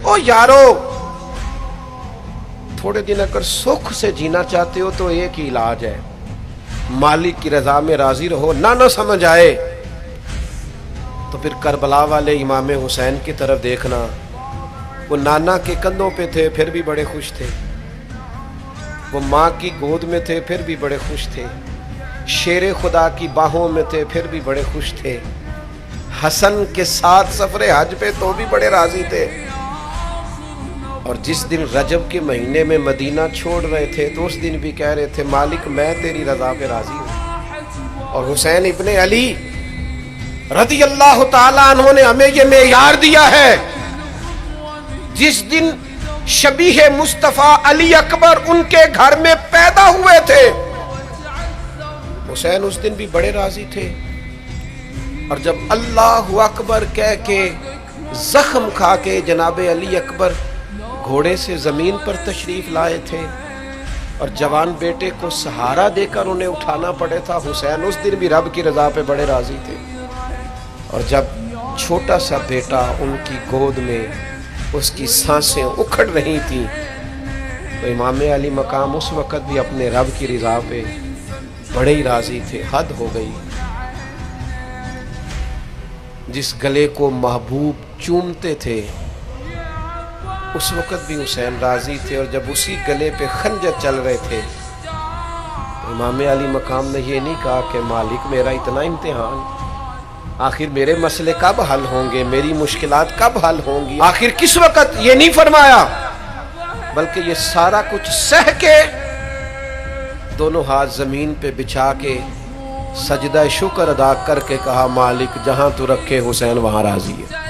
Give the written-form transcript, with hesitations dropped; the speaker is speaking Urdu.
او یارو تھوڑے دن اگر سکھ سے جینا چاہتے ہو تو ایک ہی علاج ہے، مالک کی رضا میں راضی رہو، نہ سمجھ آئے تو پھر کربلا والے امام حسین کی طرف دیکھنا، وہ نانا کے کندھوں پہ تھے پھر بھی بڑے خوش تھے، وہ ماں کی گود میں تھے پھر بھی بڑے خوش تھے، شیر خدا کی باہوں میں تھے پھر بھی بڑے خوش تھے، حسن کے ساتھ سفر حج پہ تو بھی بڑے راضی تھے، اور جس دن رجب کے مہینے میں مدینہ چھوڑ رہے تھے تو اس دن بھی کہہ رہے تھے مالک میں تیری رضا پہ راضی ہوں۔ اور حسین ابن علی رضی اللہ تعالیٰ عنہ نے ہمیں یہ معیار دیا ہے، جس دن شبیہ مصطفیٰ علی اکبر ان کے گھر میں پیدا ہوئے تھے، حسین اس دن بھی بڑے راضی تھے، اور جب اللہ اکبر کہہ کے زخم کھا کے جناب علی اکبر گھوڑے سے زمین پر تشریف لائے تھے اور جوان بیٹے کو سہارا دے کر انہیں اٹھانا پڑے تھا، حسین اس دن بھی رب کی رضا پہ بڑے راضی تھے، اور جب چھوٹا سا بیٹا ان کی گود میں اس کی سانسیں اکھڑ رہی تھیں تو امام علی مقام اس وقت بھی اپنے رب کی رضا پہ بڑے ہی راضی تھے۔ حد ہو گئی، جس گلے کو محبوب چومتے تھے اس وقت بھی حسین راضی تھے، اور جب اسی گلے پہ خنجر چل رہے تھے تو امام علی مقام نے یہ نہیں کہا کہ مالک میرا اتنا امتحان، آخر میرے مسئلے کب حل ہوں گے، میری مشکلات کب حل ہوں گی، آخر کس وقت، یہ نہیں فرمایا، بلکہ یہ سارا کچھ سہ کے دونوں ہاتھ زمین پہ بچھا کے سجدہ شکر ادا کر کے کہا مالک جہاں تو رکھے حسین وہاں راضی ہے۔